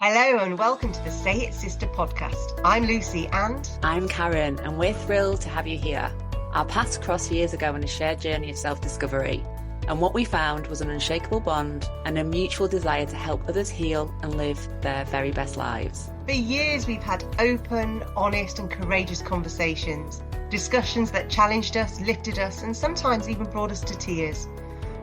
Hello and welcome to the Say It Sister podcast. I'm Lucy and I'm Karen, and we're thrilled to have you here. Our paths crossed years ago on a shared journey of self-discovery, and what we found was an unshakable bond and a mutual desire to help others heal and live their very best lives. For years we've had open, honest and courageous conversations, discussions that challenged us, lifted us and sometimes even brought us to tears.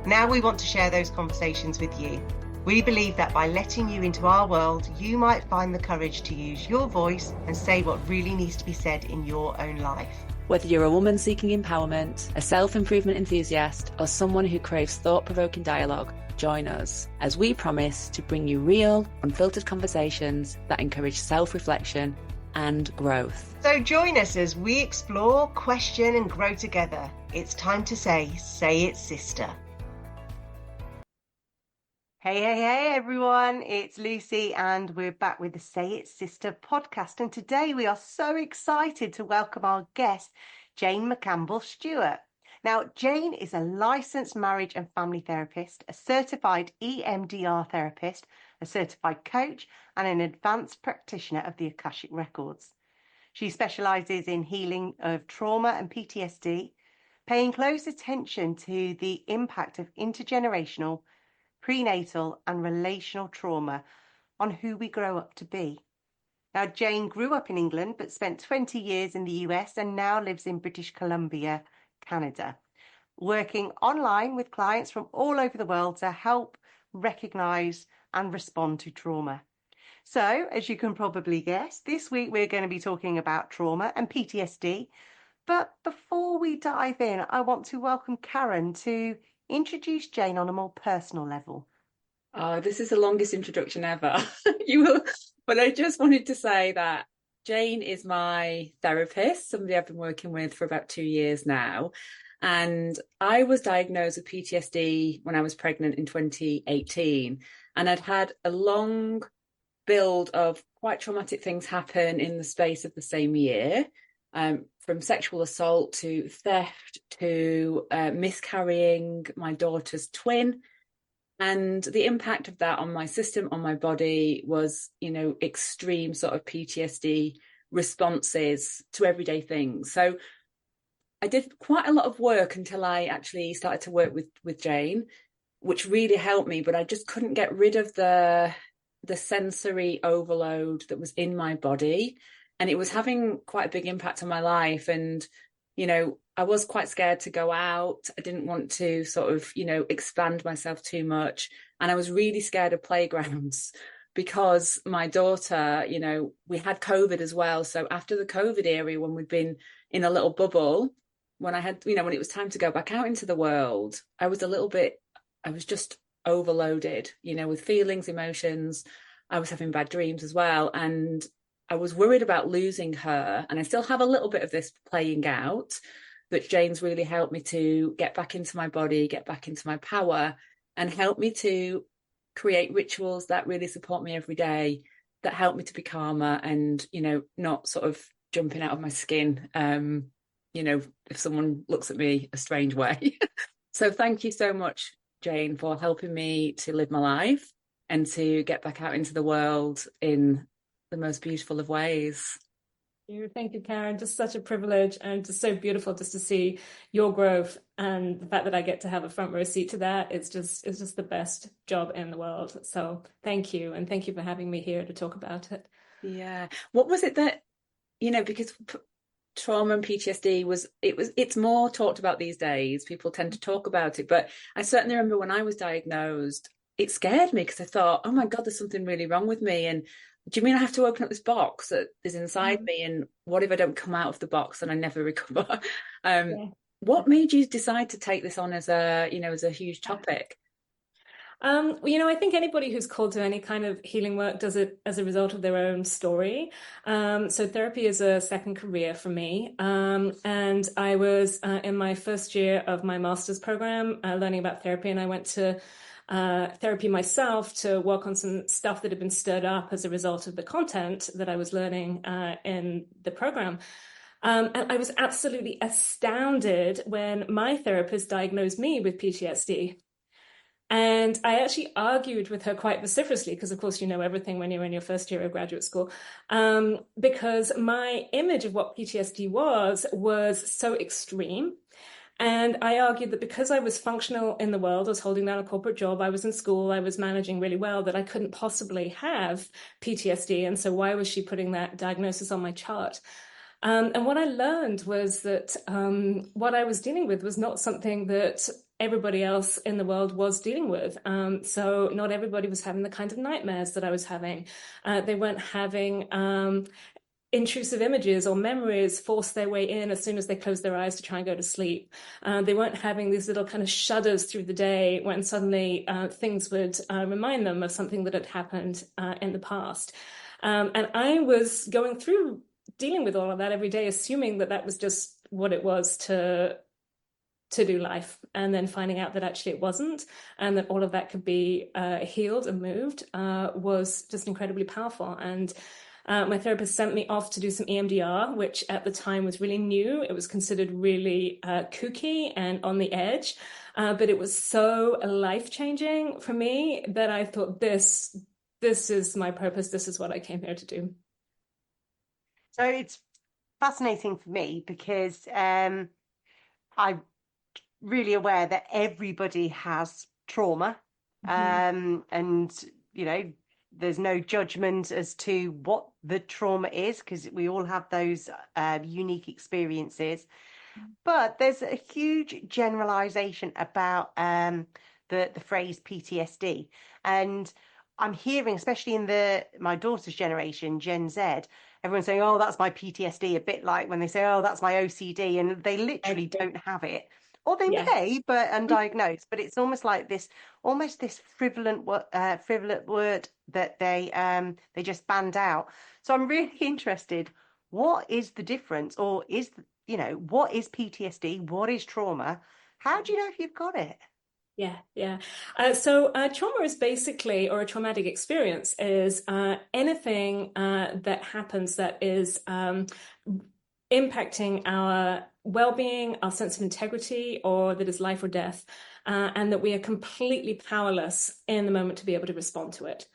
Now we want to share those conversations with you. We believe that by letting you into our world, you might find the courage to use your voice and say what really needs to be said in your own life. Whether you're a woman seeking empowerment, a self-improvement enthusiast, or someone who craves thought-provoking dialogue, join us as we promise to bring you real, unfiltered conversations that encourage self-reflection and growth. So join us as we explore, question and grow together. It's time to say it, sister. Hey everyone, it's Lucy and we're back with the Say It Sister podcast, and today we are so excited to welcome our guest, Jane McCampbell-Stewart. Now, Jane is a licensed marriage and family therapist, a certified EMDR therapist, a certified coach and an advanced practitioner of the Akashic Records. She specialises in healing of trauma and PTSD, paying close attention to the impact of intergenerational, prenatal and relational trauma on who we grow up to be. Now, Jane grew up in England but spent 20 years in the US and now lives in British Columbia, Canada, working online with clients from all over the world to help recognise and respond to trauma. So, as you can probably guess, this week we're going to be talking about trauma and PTSD. But before we dive in, I want to welcome Karen to introduce Jane on a more personal level. Oh, this is the longest introduction ever. But I just wanted to say that Jane is my therapist, somebody I've been working with for about 2 years now. And I was diagnosed with PTSD when I was pregnant in 2018. And I'd had a long build of quite traumatic things happen in the space of the same year. From sexual assault to theft to miscarrying my daughter's twin. And the impact of that on my system, on my body was, extreme sort of PTSD responses to everyday things. So I did quite a lot of work until I actually started to work with Jane, which really helped me, but I just couldn't get rid of the sensory overload that was in my body. And it was having quite a big impact on my life. And, I was quite scared to go out. I didn't want to sort of, expand myself too much. And I was really scared of playgrounds because my daughter, we had COVID as well. So after the COVID era, when we'd been in a little bubble, when I had, when it was time to go back out into the world, I was just overloaded, with feelings, emotions. I was having bad dreams as well. And I was worried about losing her, and I still have a little bit of this playing out, but Jane's really helped me to get back into my body, get back into my power, and help me to create rituals that really support me every day, that help me to be calmer and, not sort of jumping out of my skin, if someone looks at me a strange way. So thank you so much, Jane, for helping me to live my life and to get back out into the world in the most beautiful of ways. Thank you, Karen. Just such a privilege, and just so beautiful just to see your growth, and the fact that I get to have a front row seat to that. It's just the best job in the world. So thank you, and thank you for having me here to talk about it. Yeah. What was it that, because trauma and PTSD it's more talked about these days. People tend to talk about it, but I certainly remember when I was diagnosed, it scared me because I thought, oh my God, there's something really wrong with me. And do you mean I have to open up this box that is inside me? And what if I don't come out of the box and I never recover? What made you decide to take this on as a huge topic? I think anybody who's called to any kind of healing work does it as a result of their own story. So therapy is a second career for me. And I was in my first year of my master's program learning about therapy, and I went to therapy myself to work on some stuff that had been stirred up as a result of the content that I was learning in the program. And I was absolutely astounded when my therapist diagnosed me with PTSD. And I actually argued with her quite vociferously, because of course you know everything when you're in your first year of graduate school, because my image of what PTSD was so extreme. And I argued that because I was functional in the world, I was holding down a corporate job, I was in school, I was managing really well, that I couldn't possibly have PTSD. And so why was she putting that diagnosis on my chart? And what I learned was that what I was dealing with was not something that everybody else in the world was dealing with. So not everybody was having the kinds of nightmares that I was having. They weren't having intrusive images or memories force their way in as soon as they close their eyes to try and go to sleep. They weren't having these little kind of shudders through the day when suddenly things would remind them of something that had happened in the past. And I was going through dealing with all of that every day, assuming that that was just what it was to do life, and then finding out that actually it wasn't, and that all of that could be healed and moved was just incredibly powerful. And my therapist sent me off to do some EMDR, which at the time was really new. It was considered really kooky and on the edge, but it was so life-changing for me that I thought, this is my purpose. This is what I came here to do. So it's fascinating for me because I'm really aware that everybody has trauma, and there's no judgment as to what the trauma is, because we all have those unique experiences. But there's a huge generalization about the phrase PTSD, and I'm hearing, especially in my daughter's generation, Gen Z, everyone's saying, "Oh, that's my PTSD," a bit like when they say, "Oh, that's my OCD," and they literally don't have it. Or they Yeah. may, but undiagnosed. But it's almost like this frivolous word that they just banned out. So I'm really interested. What is the difference, or what is PTSD? What is trauma? How do you know if you've got it? Yeah. So trauma is basically, or a traumatic experience is anything that happens that is impacting our well-being, our sense of integrity, or that is life or death, and that we are completely powerless in the moment to be able to respond to it.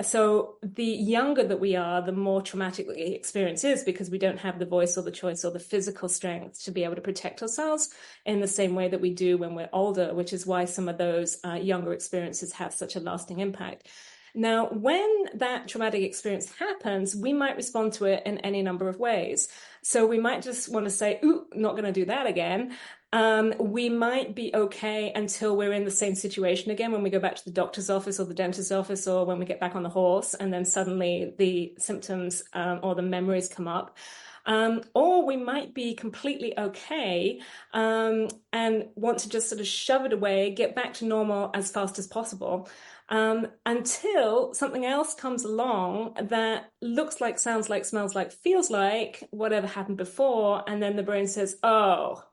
So the younger that we are, the more traumatic the experience is, because we don't have the voice or the choice or the physical strength to be able to protect ourselves in the same way that we do when we're older, which is why some of those younger experiences have such a lasting impact. Now, when that traumatic experience happens, we might respond to it in any number of ways. So we might just want to say, "Ooh, not going to do that again." We might be okay until we're in the same situation again, when we go back to the doctor's office or the dentist's office, or when we get back on the horse, and then suddenly the symptoms or the memories come up. Or we might be completely okay and want to just sort of shove it away, get back to normal as fast as possible, until something else comes along that looks like, sounds like, smells like, feels like whatever happened before. And then the brain says, "Oh,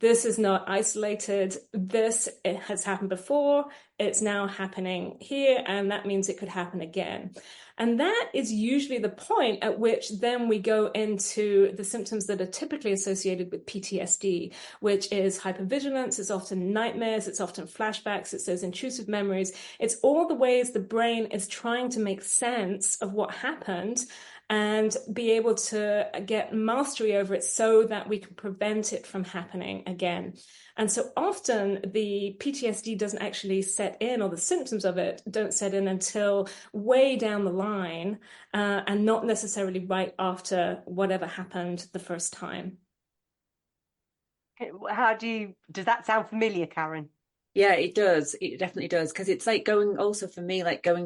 this is not isolated. It has happened before. It's now happening here, and that means it could happen again." And that is usually the point at which then we go into the symptoms that are typically associated with PTSD, which is hypervigilance. It's often nightmares. It's often flashbacks. It's those intrusive memories. It's all the ways the brain is trying to make sense of what happened and be able to get mastery over it so that we can prevent it from happening again. And so often the PTSD doesn't actually set in, or the symptoms of it don't set in until way down the line, and not necessarily right after whatever happened the first time. Does that sound familiar, Karen? Yeah, it does. It definitely does. Because it's like going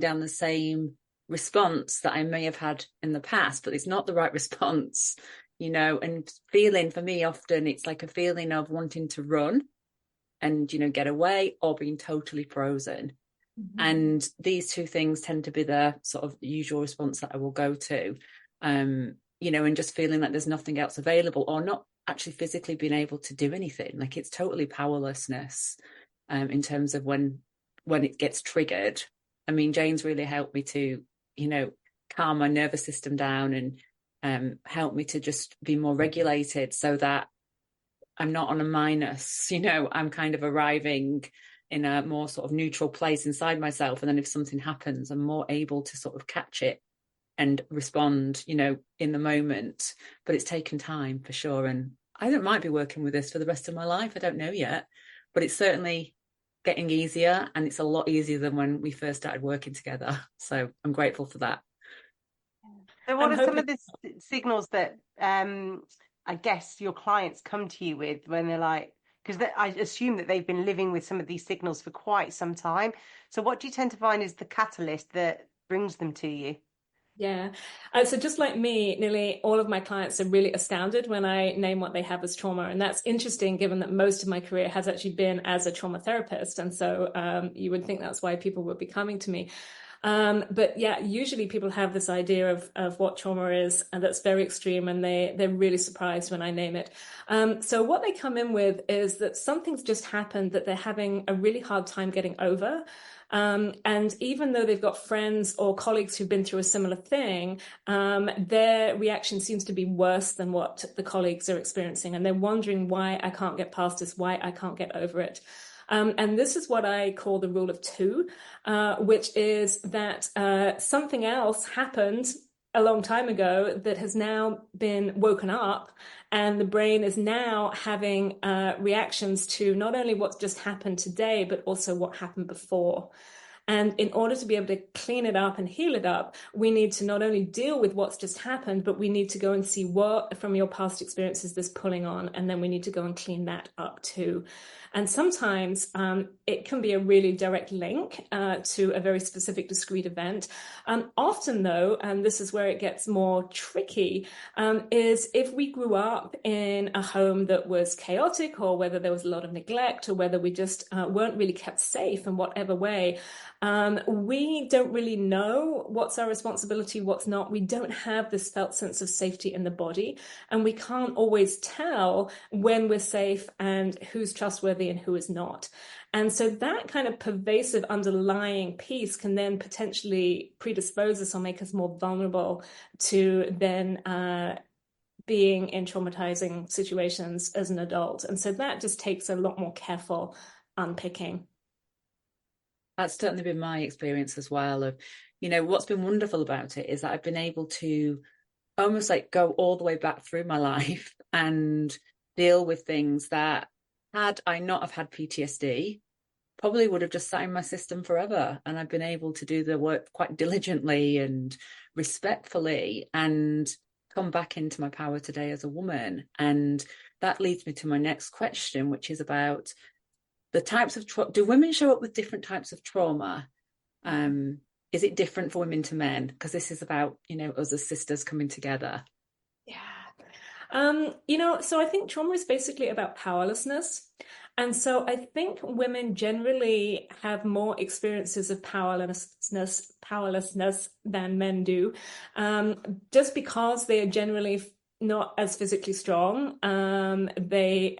down the same response that I may have had in the past, but it's not the right response, and feeling for me, often it's like a feeling of wanting to run and, get away, or being totally frozen. Mm-hmm. And these two things tend to be the sort of usual response that I will go to, and just feeling like there's nothing else available, or not actually physically being able to do anything. Like it's totally powerlessness, in terms of when it gets triggered. I mean, Jane's really helped me to, calm my nervous system down, and help me to just be more regulated, so that I'm not on a minus, I'm kind of arriving in a more sort of neutral place inside myself. And then if something happens, I'm more able to sort of catch it and respond, you know, in the moment. But it's taken time for sure. And I might be working with this for the rest of my life. I don't know yet, but it's certainly getting easier, and it's a lot easier than when we first started working together. So I'm grateful for that. So what I'm are some hoping. of the signals that I guess your clients come to you with when they're like, because I assume that they've been living with some of these signals for quite some time. So what do you tend to find is the catalyst that brings them to you? Yeah. So just like me, nearly all of my clients are really astounded when I name what they have as trauma. And that's interesting given that most of my career has actually been as a trauma therapist. And so you would think that's why people would be coming to me. But yeah, usually people have this idea of what trauma is, and that's very extreme, and they're really surprised when I name it. So what they come in with is that something's just happened that they're having a really hard time getting over. And even though they've got friends or colleagues who've been through a similar thing, their reaction seems to be worse than what the colleagues are experiencing. And they're wondering why I can't get past this, why I can't get over it. And this is what I call the rule of two, which is that something else happened a long time ago that has now been woken up, and the brain is now having reactions to not only what's just happened today, but also what happened before. And in order to be able to clean it up and heal it up, we need to not only deal with what's just happened, but we need to go and see what from your past experiences this pulling on, and then we need to go and clean that up too. And sometimes it can be a really direct link to a very specific, discrete event. Often, though, and this is where it gets more tricky, is if we grew up in a home that was chaotic, or whether there was a lot of neglect, or whether we just weren't really kept safe in whatever way. We don't really know what's our responsibility, what's not. We don't have this felt sense of safety in the body, and we can't always tell when we're safe and who's trustworthy and who is not. And so that kind of pervasive underlying piece can then potentially predispose us or make us more vulnerable to then being in traumatizing situations as an adult. And so that just takes a lot more careful unpicking. That's certainly been my experience as well. Of, you know, what's been wonderful about it is that I've been able to almost like go all the way back through my life and deal with things that, had I not have had PTSD, probably would have just sat in my system forever. And I've been able to do the work quite diligently and respectfully and come back into my power today as a woman. And that leads me to my next question, which is about the types of do women show up with different types of trauma? Is it different for women to men? Because this is about, you know, us as sisters coming together. Yeah. So I think trauma is basically about powerlessness. And so I think women generally have more experiences of powerlessness than men do, just because they are generally not as physically strong. They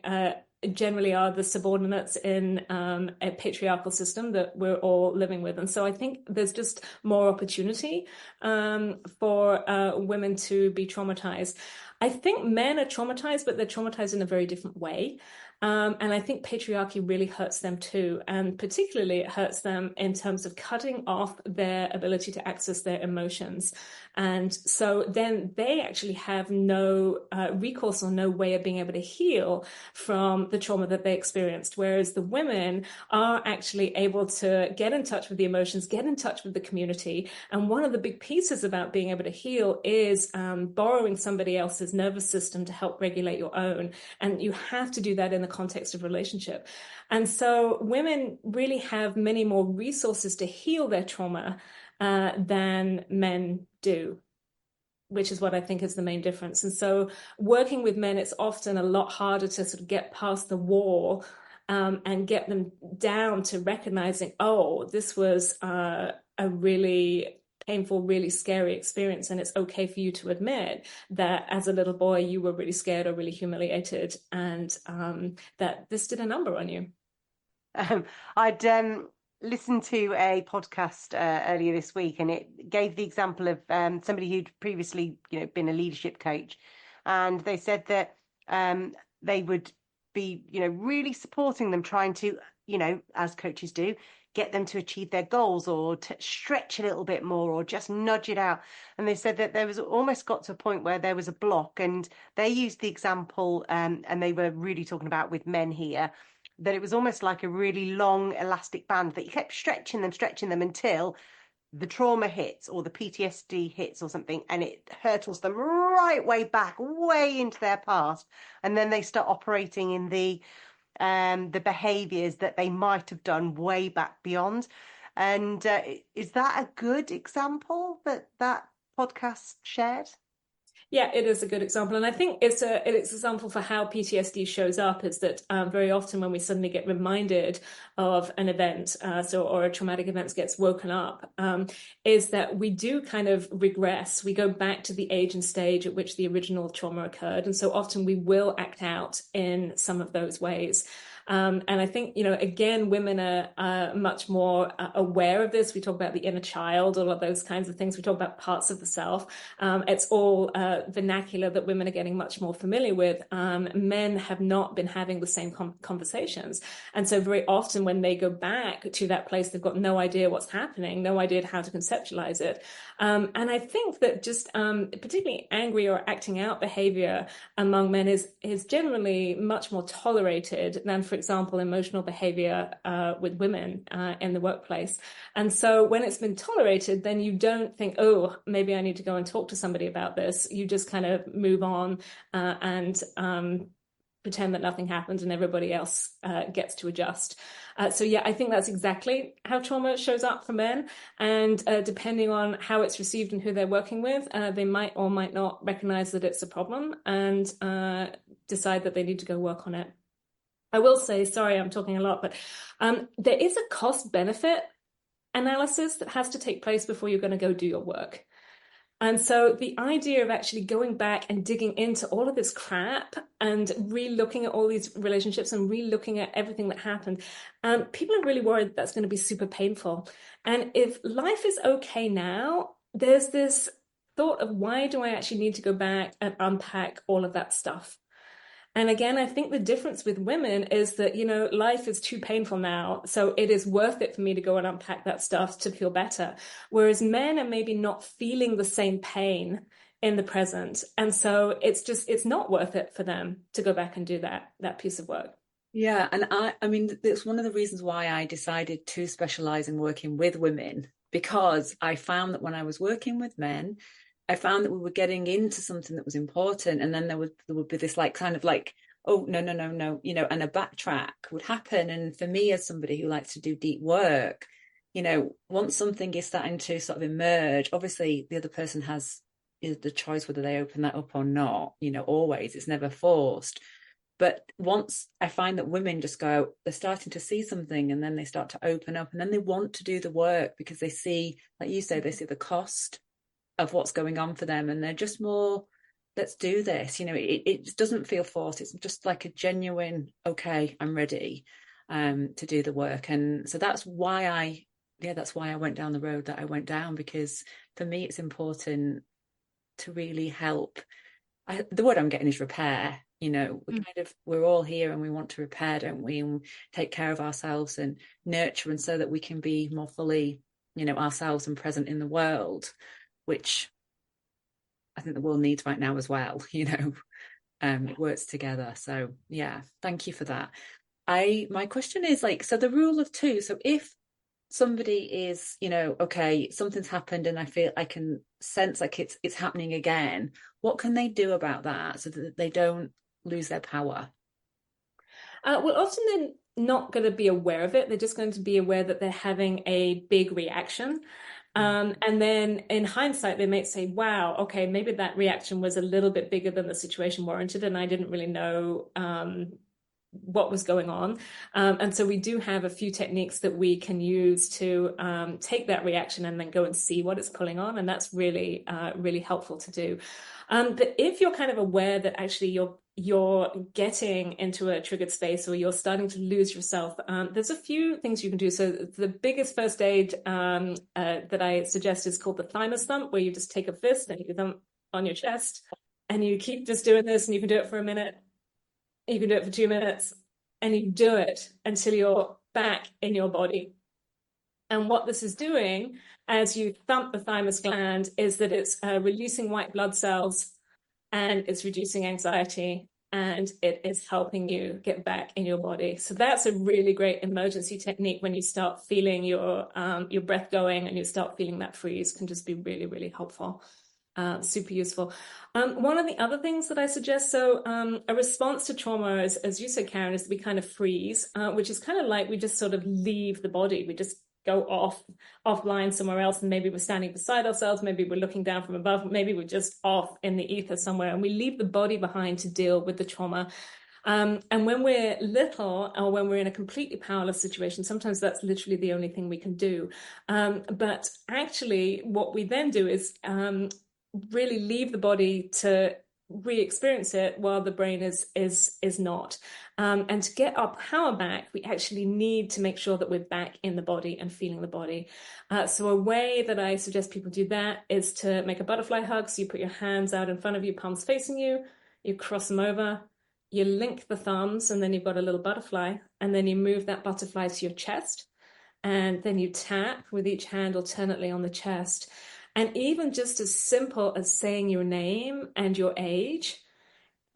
generally are the subordinates in a patriarchal system that we're all living with. And so I think there's just more opportunity for women to be traumatized. I think men are traumatized, but they're traumatized in a very different way. And I think patriarchy really hurts them too. And particularly it hurts them in terms of cutting off their ability to access their emotions. And so then they actually have no recourse or no way of being able to heal from the trauma that they experienced. Whereas the women are actually able to get in touch with the emotions, get in touch with the community. And one of the big pieces about being able to heal is borrowing somebody else's nervous system to help regulate your own. And you have to do that in the context of relationship. And so women really have many more resources to heal their trauma than men do, which is what I think is the main difference. And so working with men, it's often a lot harder to sort of get past the wall and get them down to recognizing, oh, this was a really painful, really scary experience. And it's okay for you to admit that as a little boy, you were really scared or really humiliated, and that this did a number on you. I'd listened to a podcast earlier this week, and it gave the example of somebody who'd previously, been a leadership coach, and they said that they would be, really supporting them, trying to as coaches do, get them to achieve their goals or to stretch a little bit more or just nudge it out. And they said that there was almost got to a point where there was a block, and they used the example, and they were really talking about with men here, that it was almost like a really long elastic band that you kept stretching them until the trauma hits or the PTSD hits or something, and it hurtles them right way back, way into their past, and then they start operating in the behaviors that they might have done way back beyond. And is that a good example that podcast shared? Yeah, it is a good example. And I think it's an example for how PTSD shows up is that very often when we suddenly get reminded of an event, or a traumatic event gets woken up, is that we do kind of regress. We go back to the age and stage at which the original trauma occurred. And so often we will act out in some of those ways. And I think, again, women are much more aware of this. We talk about the inner child, all of those kinds of things. We talk about parts of the self. It's all vernacular that women are getting much more familiar with. Men have not been having the same conversations. And so very often when they go back to that place, they've got no idea what's happening, no idea how to conceptualize it. And I think that just particularly angry or acting out behavior among men is generally much more tolerated than, for example, emotional behavior with women in the workplace. And so when it's been tolerated, then you don't think, oh, maybe I need to go and talk to somebody about this. You just kind of move on and pretend that nothing happened and everybody else gets to adjust. So yeah, I think that's exactly how trauma shows up for men. And depending on how it's received and who they're working with, they might or might not recognize that it's a problem and decide that they need to go work on it. I will say, sorry, I'm talking a lot, but there is a cost benefit analysis that has to take place before you're going to go do your work. And so the idea of actually going back and digging into all of this crap and re-looking at all these relationships and re-looking at everything that happened, people are really worried that's going to be super painful. And if life is okay now, there's this thought of why do I actually need to go back and unpack all of that stuff? And again, I think the difference with women is that, life is too painful now. So it is worth it for me to go and unpack that stuff to feel better. Whereas men are maybe not feeling the same pain in the present. And so it's not worth it for them to go back and do that piece of work. Yeah. And I mean, that's one of the reasons why I decided to specialize in working with women, because I found that when I was working with men, I found that we were getting into something that was important, and then there would be this kind of oh no, and a backtrack would happen. And for me, as somebody who likes to do deep work, once something is starting to sort of emerge, obviously the other person has the choice whether they open that up or not. Always, it's never forced. But once I find that women just go, they're starting to see something, and then they start to open up, and then they want to do the work because they see, like you say, they see the cost of what's going on for them, and they're just more, let's do this. It doesn't feel forced. It's just like a genuine, okay, I'm ready to do the work. And so that's why I went down the road that I went down, because for me it's important to really help. The word I'm getting is repair. We're all here and we want to repair, don't we? And take care of ourselves and nurture, and so that we can be more fully, ourselves and present in the world, which I think the world needs right now as well. It works together. So yeah, thank you for that. My question is so the rule of two. So if somebody is, okay, something's happened and I feel I can sense like it's happening again, what can they do about that so that they don't lose their power? Well, often they're not going to be aware of it. They're just going to be aware that they're having a big reaction. And then in hindsight, they might say, wow, okay, maybe that reaction was a little bit bigger than the situation warranted, and I didn't really know what was going on. And so we do have a few techniques that we can use to take that reaction and then go and see what it's pulling on. And that's really, really helpful to do. But if you're kind of aware that actually you're getting into a triggered space, or you're starting to lose yourself, there's a few things you can do. So the biggest first aid that I suggest is called the thymus thump, where you just take a fist and you thump on your chest, and you keep just doing this, and you can do it for a minute, you can do it for 2 minutes, and you do it until you're back in your body. And what this is doing as you thump the thymus gland is that it's releasing white blood cells, and it's reducing anxiety, and it is helping you get back in your body. So that's a really great emergency technique when you start feeling your breath going and you start feeling that freeze. Can just be really, really helpful. Super useful. One of the other things that I suggest, so a response to trauma, is, as you said, Karen, is that we kind of freeze, which is kind of like we just sort of leave the body. We just go offline somewhere else, and maybe we're standing beside ourselves, maybe we're looking down from above, maybe we're just off in the ether somewhere, and we leave the body behind to deal with the trauma. And when we're little, or when we're in a completely powerless situation, sometimes that's literally the only thing we can do. But actually, what we then do is really leave the body to re-experience it while the brain is not. And to get our power back, we actually need to make sure that we're back in the body and feeling the body. So a way that I suggest people do that is to make a butterfly hug. So you put your hands out in front of you, palms facing you, you cross them over, you link the thumbs, and then you've got a little butterfly, and then you move that butterfly to your chest, and then you tap with each hand alternately on the chest. And even just as simple as saying your name and your age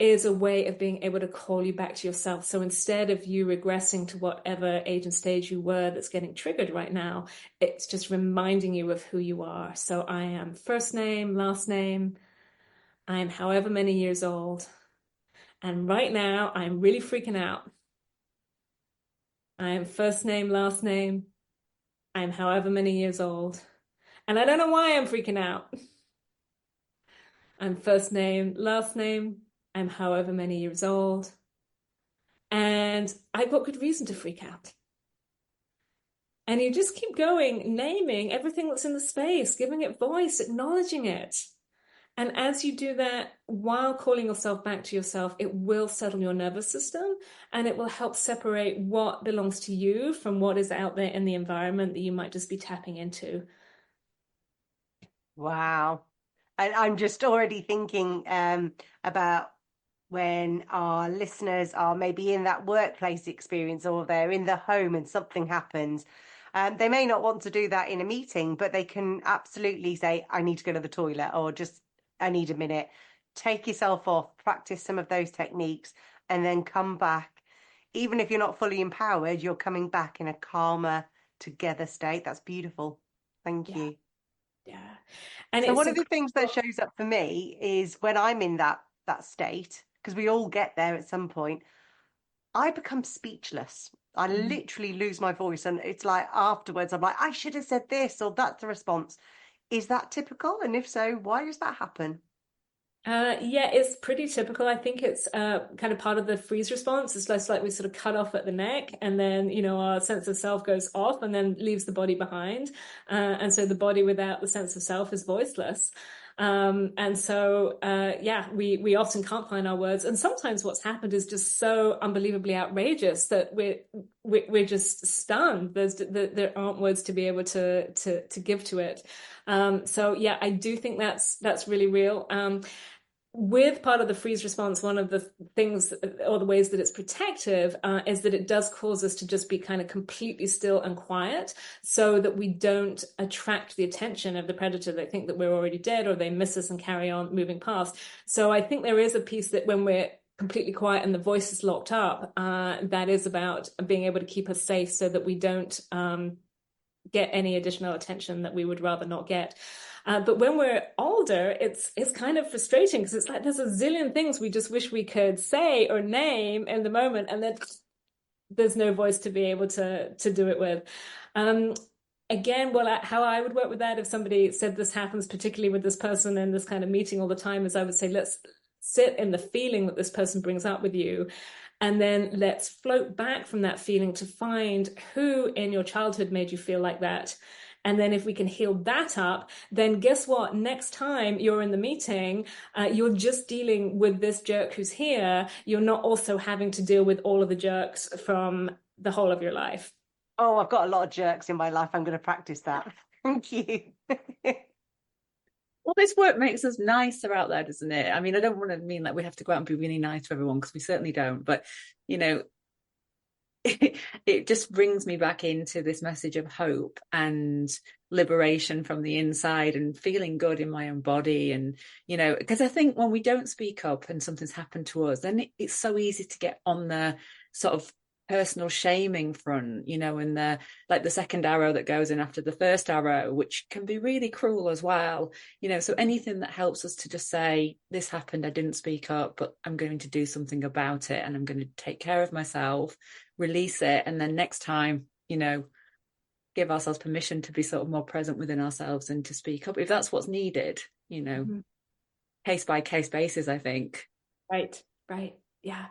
is a way of being able to call you back to yourself. So instead of you regressing to whatever age and stage you were that's getting triggered right now, it's just reminding you of who you are. So I am first name, last name, I am however many years old. And right now I'm really freaking out. I am first name, last name, I'm however many years old. And I don't know why I'm freaking out. I'm first name, last name, I'm however many years old, and I've got good reason to freak out. And you just keep going, naming everything that's in the space, giving it voice, acknowledging it. And as you do that, while calling yourself back to yourself, it will settle your nervous system, and it will help separate what belongs to you from what is out there in the environment that you might just be tapping into. Wow. I'm just already thinking about when our listeners are maybe in that workplace experience, or they're in the home and something happens. They may not want to do that in a meeting, but they can absolutely say, I need to go to the toilet, or just, I need a minute. Take yourself off, practice some of those techniques, and then come back. Even if you're not fully empowered, you're coming back in a calmer, together state. That's beautiful. Thank you. Yeah. And So it's one of the things that shows up for me is when I'm in that state, because we all get there at some point, I become speechless. I literally lose my voice, and it's like afterwards I'm like, I should have said this, or that's the response. Is that typical? And if so, why does that happen? Yeah, it's pretty typical. I think it's kind of part of the freeze response. It's just like we sort of cut off at the neck, and then, you know, our sense of self goes off and then leaves the body behind. And so the body without the sense of self is voiceless. And so, yeah, we often can't find our words. And sometimes what's happened is just so unbelievably outrageous that we're just stunned. There aren't words to be able to give to it. So yeah, I do think that's really real. With part of the freeze response, one of the things or the ways that it's protective is that it does cause us to just be kind of completely still and quiet, so that we don't attract the attention of the predator. They think that we're already dead, or they miss us and carry on moving past. So I think there is a piece that when we're completely quiet and the voice is locked up, that is about being able to keep us safe so that we don't get any additional attention that we would rather not get. But when we're older, it's kind of frustrating, because it's like there's a zillion things we just wish we could say or name in the moment, and then there's no voice to be able to do it with. Again, well, how I would work with that, if somebody said this happens particularly with this person in this kind of meeting all the time, is I would say, let's sit in the feeling that this person brings up with you, and then let's float back from that feeling to find who in your childhood made you feel like that. And then if we can heal that up, then guess what? Next time you're in the meeting, you're just dealing with this jerk who's here. You're not also having to deal with all of the jerks from the whole of your life. Oh, I've got a lot of jerks in my life. I'm going to practice that. Thank you. Well, this work makes us nicer out there, doesn't it? I mean, I don't want to mean that we have to go out and be really nice to everyone, because we certainly don't. But, you know, it just brings me back into this message of hope and liberation from the inside and feeling good in my own body. And, because I think when we don't speak up and something's happened to us, then it's so easy to get on the sort of personal shaming front, and the second arrow that goes in after the first arrow, which can be really cruel as well. So anything that helps us to just say, this happened, I didn't speak up, but I'm going to do something about it, and I'm going to take care of myself, release it, and then next time, give ourselves permission to be sort of more present within ourselves and to speak up if that's what's needed, case by case basis, I think. Right. Yeah,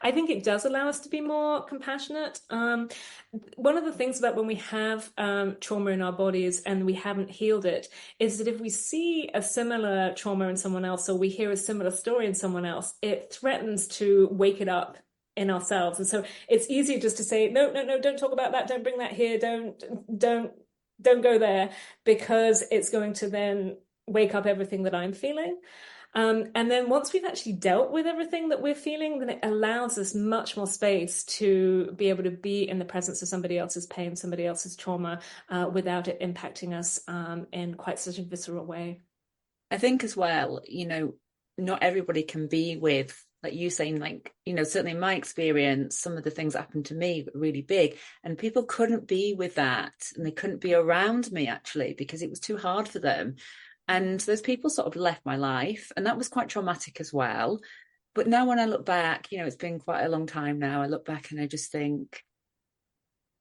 I think it does allow us to be more compassionate. One of the things about when we have trauma in our bodies and we haven't healed it is that if we see a similar trauma in someone else, or we hear a similar story in someone else, it threatens to wake it up in ourselves. And so it's easier just to say, no, don't talk about that. Don't bring that here. Don't go there, because it's going to then wake up everything that I'm feeling. And then once we've actually dealt with everything that we're feeling, then it allows us much more space to be able to be in the presence of somebody else's pain, somebody else's trauma, without it impacting us in quite such a visceral way. I think as well, not everybody can be with, like you saying, certainly in my experience, some of the things that happened to me were really big, and people couldn't be with that, and they couldn't be around me actually because it was too hard for them. And those people sort of left my life, and that was quite traumatic as well. But now when I look back, it's been quite a long time now, I look back and I just think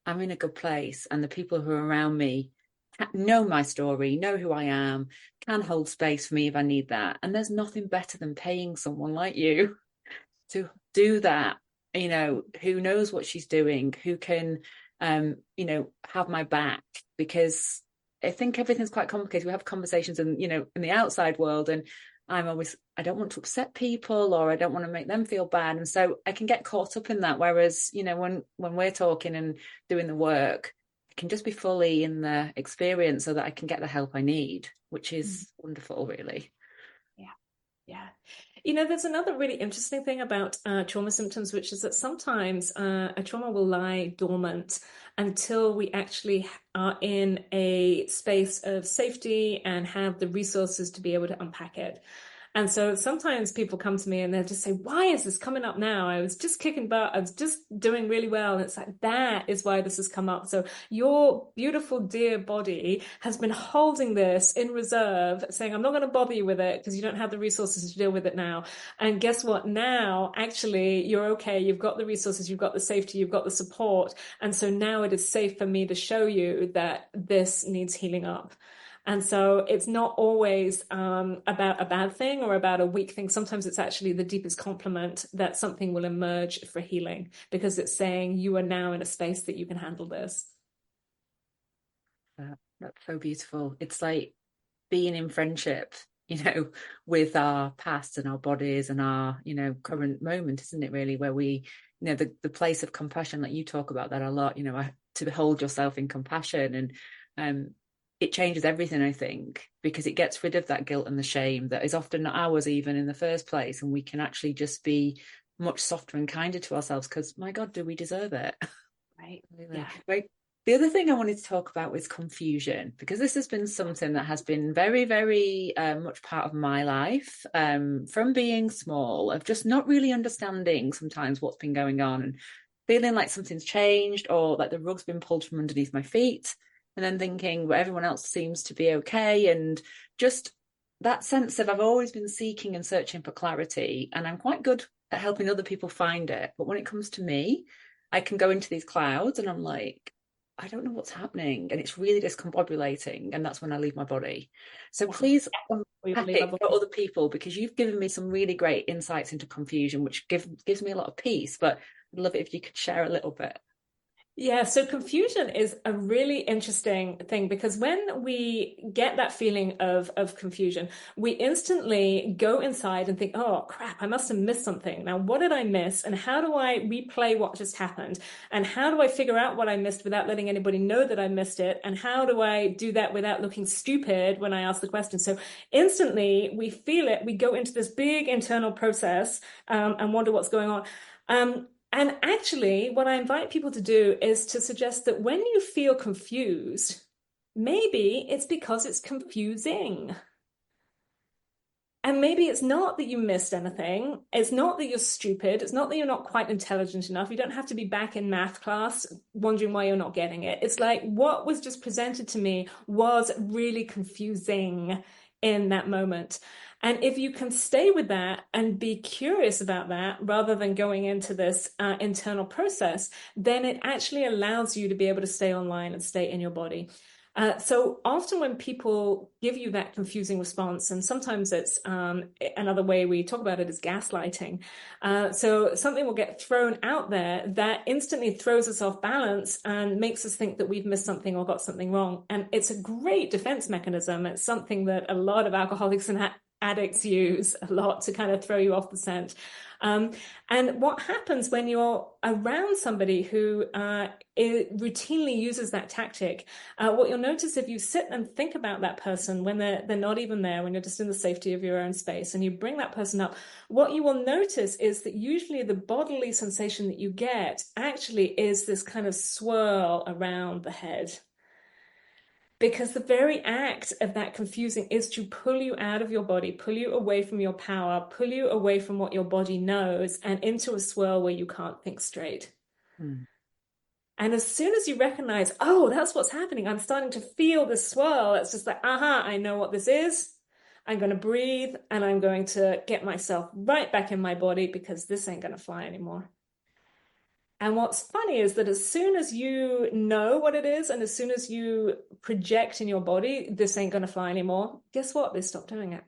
I'm in a good place, and the people who are around me know my story, know who I am, can hold space for me if I need that. And there's nothing better than paying someone like you to do that, who knows what she's doing, who can, have my back, because I think everything's quite complicated. We have conversations in the outside world, and I don't want to upset people, or I don't want to make them feel bad. And so I can get caught up in that. Whereas, when we're talking and doing the work, I can just be fully in the experience so that I can get the help I need, which is wonderful, really. Yeah. There's another really interesting thing about trauma symptoms, which is that sometimes a trauma will lie dormant until we actually are in a space of safety and have the resources to be able to unpack it. And so sometimes people come to me and they'll just say, why is this coming up now? I was just kicking butt. I was just doing really well. And it's like, that is why this has come up. So your beautiful, dear body has been holding this in reserve, saying, I'm not going to bother you with it because you don't have the resources to deal with it now. And guess what? Now, actually, you're okay. You've got the resources, you've got the safety, you've got the support. And so now it is safe for me to show you that this needs healing up. And so it's not always about a bad thing or about a weak thing. Sometimes it's actually the deepest compliment that something will emerge for healing, because it's saying you are now in a space that you can handle this. That's so beautiful. It's like being in friendship, with our past and our bodies and our, current moment, isn't it really, where we, the place of compassion, like you talk about that a lot, to hold yourself in compassion, and it changes everything, I think, because it gets rid of that guilt and the shame that is often not ours even in the first place. And we can actually just be much softer and kinder to ourselves, because, my God, do we deserve it? Right. Really. Yeah. Right. The other thing I wanted to talk about was confusion, because this has been something that has been very, very much part of my life, from being small, of just not really understanding sometimes what's been going on and feeling like something's changed, or like the rug's been pulled from underneath my feet. And then thinking, well, everyone else seems to be okay. And just that sense of, I've always been seeking and searching for clarity, and I'm quite good at helping other people find it. But when it comes to me, I can go into these clouds and I'm like, I don't know what's happening. And it's really discombobulating. And that's when I leave my body. So please unpack it for other people, because you've given me some really great insights into confusion, which gives me a lot of peace. But I'd love it if you could share a little bit. Yeah, so confusion is a really interesting thing, because when we get that feeling of confusion, we instantly go inside and think, oh, crap, I must have missed something. Now, what did I miss? And how do I replay what just happened? And how do I figure out what I missed without letting anybody know that I missed it? And how do I do that without looking stupid when I ask the question? So instantly we feel it. We go into this big internal process and wonder what's going on. And actually, what I invite people to do is to suggest that when you feel confused, maybe it's because it's confusing. And maybe it's not that you missed anything. It's not that you're stupid. It's not that you're not quite intelligent enough. You don't have to be back in math class wondering why you're not getting it. It's like what was just presented to me was really confusing in that moment. And if you can stay with that and be curious about that rather than going into this internal process, then it actually allows you to be able to stay online and stay in your body. So often when people give you that confusing response, and sometimes it's another way we talk about it is gaslighting. So something will get thrown out there that instantly throws us off balance and makes us think that we've missed something or got something wrong. And it's a great defense mechanism. It's something that a lot of alcoholics and addicts use a lot to kind of throw you off the scent. And what happens when you're around somebody who routinely uses that tactic, what you'll notice if you sit and think about that person when they're not even there, when you're just in the safety of your own space, and you bring that person up, what you will notice is that usually the bodily sensation that you get actually is this kind of swirl around the head. Because the very act of that confusing is to pull you out of your body, pull you away from your power, pull you away from what your body knows, and into a swirl where you can't think straight. Hmm. And as soon as you recognize, oh, that's what's happening, I'm starting to feel this swirl, it's just like, I know what this is. I'm going to breathe and I'm going to get myself right back in my body because this ain't going to fly anymore. And what's funny is that as soon as you know what it is, and as soon as you project in your body, this ain't going to fly anymore, guess what? They stop doing it.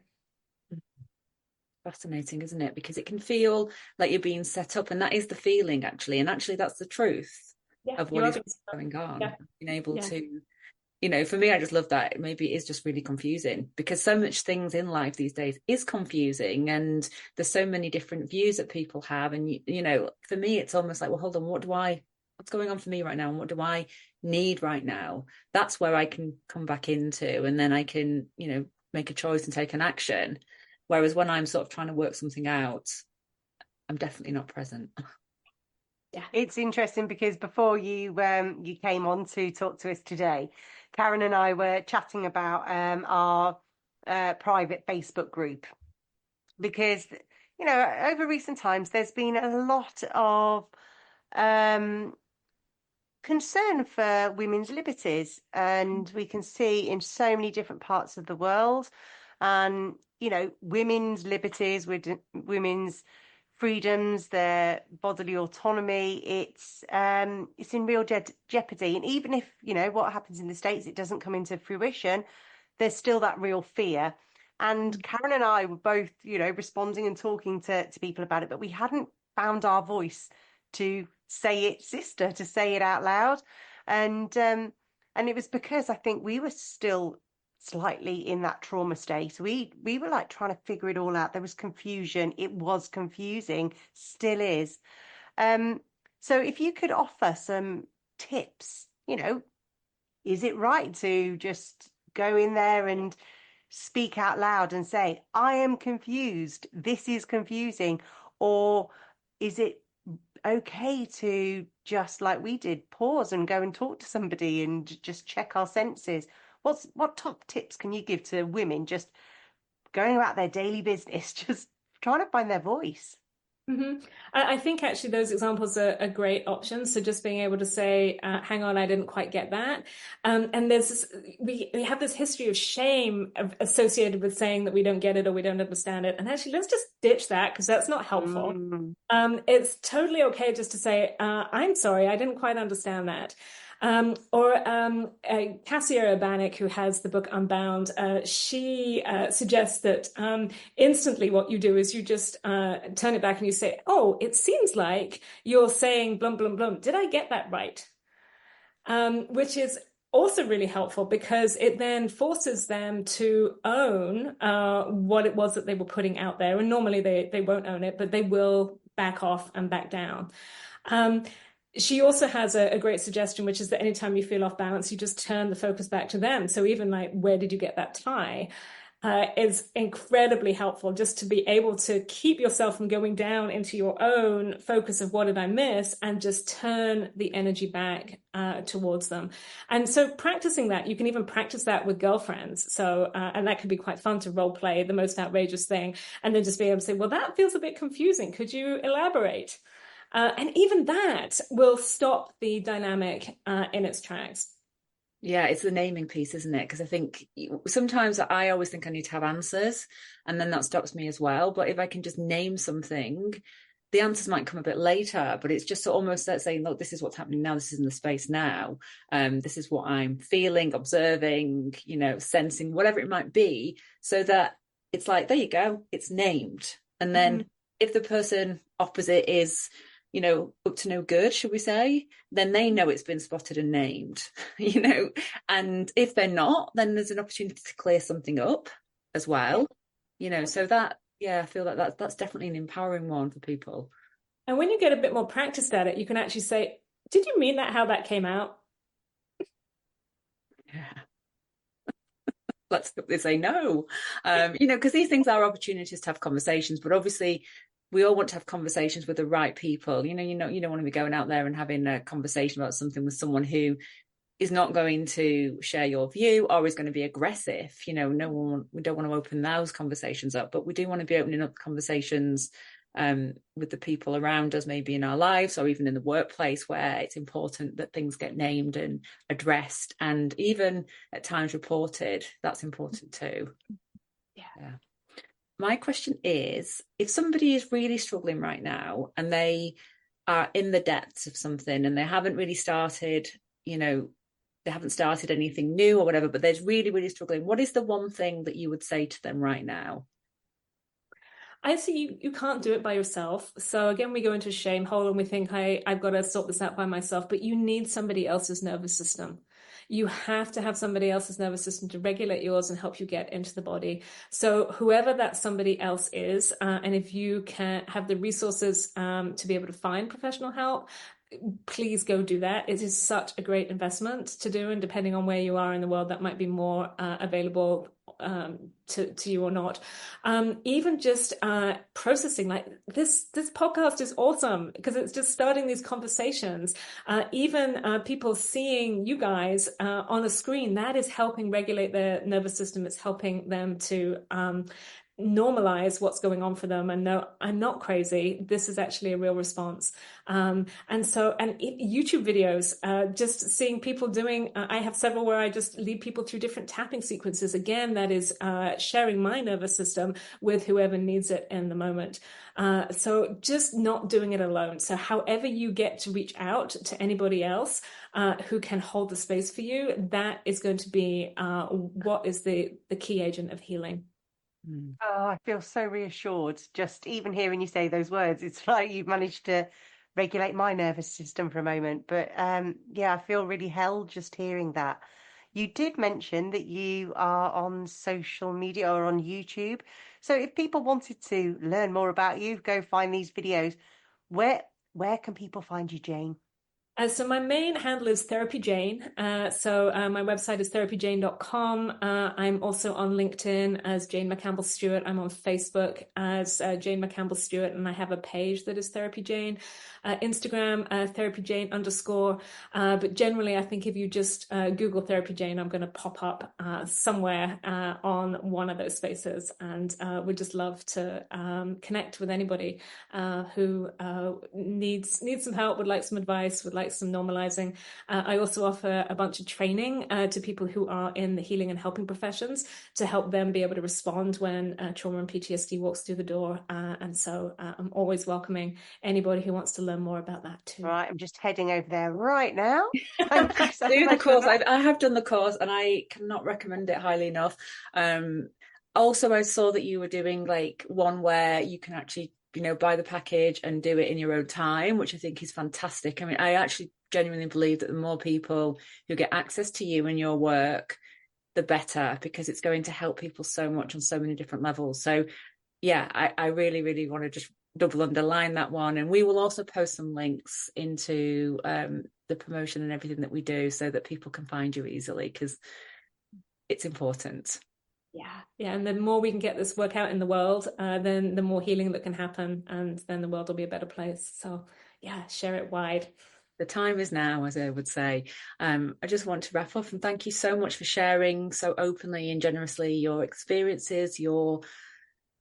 Fascinating, isn't it? Because it can feel like you're being set up, and that is the feeling, actually. And actually, that's the truth of what is going on. Yeah. Being able to, for me, I just love that. Maybe it is just really confusing because so much things in life these days is confusing, and there's so many different views that people have. And, for me, it's almost like, well, hold on, what's going on for me right now? And what do I need right now? That's where I can come back into, and then I can, make a choice and take an action. Whereas when I'm sort of trying to work something out, I'm definitely not present. Yeah, it's interesting because before you came on to talk to us today, Karen and I were chatting about our private Facebook group because over recent times there's been a lot of concern for women's liberties, and we can see in so many different parts of the world, and women's liberties with women's freedoms, their bodily autonomy, it's in real jeopardy. And even if what happens in the States, it doesn't come into fruition, there's still that real fear. And Karen and I were both responding and talking to people about it, but we hadn't found our voice to say it, sister, to say it out loud. And it was because I think we were still slightly in that trauma state. We were like trying to figure it all out. There was confusion. It was confusing, still is. So if you could offer some tips, is it right to just go in there and speak out loud and say, I am confused, this is confusing? Or is it okay to, just like we did, pause and go and talk to somebody and just check our senses? What top tips can you give to women just going about their daily business, just trying to find their voice? Mm-hmm. I think actually those examples are great options. So just being able to say, hang on, I didn't quite get that. And we have this history of shame associated with saying that we don't get it or we don't understand it. And actually, let's just ditch that because that's not helpful. It's totally okay just to say, I'm sorry, I didn't quite understand that. Cassia Urbanik, who has the book Unbound, she suggests that instantly what you do is you just turn it back and you say, oh, it seems like you're saying blum, blum, blum. Did I get that right? Which is also really helpful because it then forces them to own what it was that they were putting out there. And normally they won't own it, but they will back off and back down. She also has a great suggestion, which is that anytime you feel off balance, you just turn the focus back to them. So even like, where did you get that tie? is incredibly helpful, just to be able to keep yourself from going down into your own focus of what did I miss, and just turn the energy back towards them. And so practicing that, you can even practice that with girlfriends. So, and that can be quite fun to role play the most outrageous thing, and then just be able to say, well, that feels a bit confusing. Could you elaborate? And even that will stop the dynamic in its tracks. Yeah, it's the naming piece, isn't it? Because I think sometimes I always think I need to have answers, and then that stops me as well. But if I can just name something, the answers might come a bit later, but it's just almost like saying, look, this is what's happening now. This is in the space now. This is what I'm feeling, observing, sensing, whatever it might be, so that it's like, there you go, it's named. And then if the person opposite is, up to no good, should we say, then they know it's been spotted and named, and if they're not, then there's an opportunity to clear something up as well, so that, I feel like that's definitely an empowering one for people. And when you get a bit more practiced at it, you can actually say, did you mean that, how that came out? Yeah. Let's hope they say no, because these things are opportunities to have conversations, but obviously we all want to have conversations with the right people. You don't want to be going out there and having a conversation about something with someone who is not going to share your view or is going to be aggressive. We don't want to open those conversations up, but we do want to be opening up conversations with the people around us, maybe in our lives or even in the workplace, where it's important that things get named and addressed, and even at times reported. That's important too. Yeah. My question is, if somebody is really struggling right now and they are in the depths of something and they haven't really started, they haven't started anything new or whatever, but they're really, really struggling, what is the one thing that you would say to them right now? I see you can't do it by yourself. So again, we go into a shame hole and we think, I've got to sort this out by myself, but you need somebody else's nervous system. You have to have somebody else's nervous system to regulate yours and help you get into the body. So whoever that somebody else is, and if you can have the resources to be able to find professional help, please go do that. It is such a great investment to do, and depending on where you are in the world, that might be more available to you or not. Even just processing, like this podcast is awesome because it's just starting these conversations. Even people seeing you guys on a screen, that is helping regulate their nervous system. It's helping them to normalize what's going on for them and know I'm not crazy. This is actually a real response. And YouTube videos, just seeing people doing, I have several where I just lead people through different tapping sequences. Again, that is sharing my nervous system with whoever needs it in the moment. So just not doing it alone. So however you get to reach out to anybody else who can hold the space for you, that is going to be what is the key agent of healing. Oh, I feel so reassured just even hearing you say those words. It's like you've managed to regulate my nervous system for a moment. But I feel really held just hearing that. You did mention that you are on social media or on YouTube. So if people wanted to learn more about you, go find these videos, where can people find you, Jane? So my main handle is Therapy Jane. So my website is therapyjane.com. I'm also on LinkedIn as Jane McCampbell Stewart. I'm on Facebook as Jane McCampbell Stewart, and I have a page that is Therapy Jane. Instagram, Therapy Jane _. But generally, I think if you just Google Therapy Jane, I'm going to pop up somewhere on one of those spaces. And we'd just love to connect with anybody who needs some help, would like some advice, would like some normalizing. I also offer a bunch of training to people who are in the healing and helping professions to help them be able to respond when trauma and PTSD walks through the door. And so I'm always welcoming anybody who wants to learn more about that too. Right, I'm just heading over there right now. Thank you so Do much the course. for that. I have done the course and I cannot recommend it highly enough. Also, I saw that you were doing like one where you can actually buy the package and do it in your own time, which I think is fantastic. I mean, I actually genuinely believe that the more people who get access to you and your work, the better, because it's going to help people so much on so many different levels. So yeah, I really, really want to just double underline that one. And we will also post some links into the promotion and everything that we do so that people can find you easily, because it's important. Yeah. And the more we can get this work out in the world, then the more healing that can happen, and then the world will be a better place. So yeah, share it wide. The time is now, as I would say. I just want to wrap up and thank you so much for sharing so openly and generously your experiences, your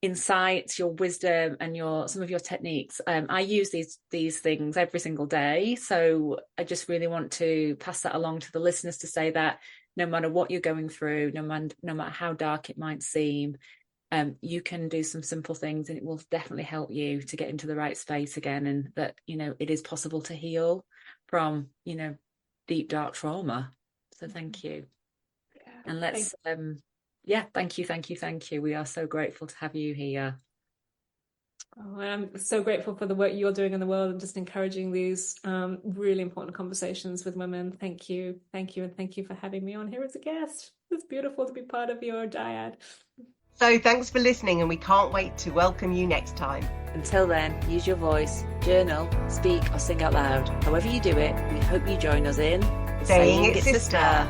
insights, your wisdom, and some of your techniques. I use these things every single day. So I just really want to pass that along to the listeners to say that no matter what you're going through, no matter how dark it might seem, you can do some simple things and it will definitely help you to get into the right space again, and that, it is possible to heal from, deep, dark trauma. So thank you. Yeah. And let's, thank you. We are so grateful to have you here. Oh, I'm so grateful for the work you're doing in the world and just encouraging these really important conversations with women. Thank you. And thank you for having me on here as a guest. It's beautiful to be part of your dyad. So thanks for listening, and we can't wait to welcome you next time. Until then, use your voice, journal, speak or sing out loud. However you do it, we hope you join us in Saying It's Sister.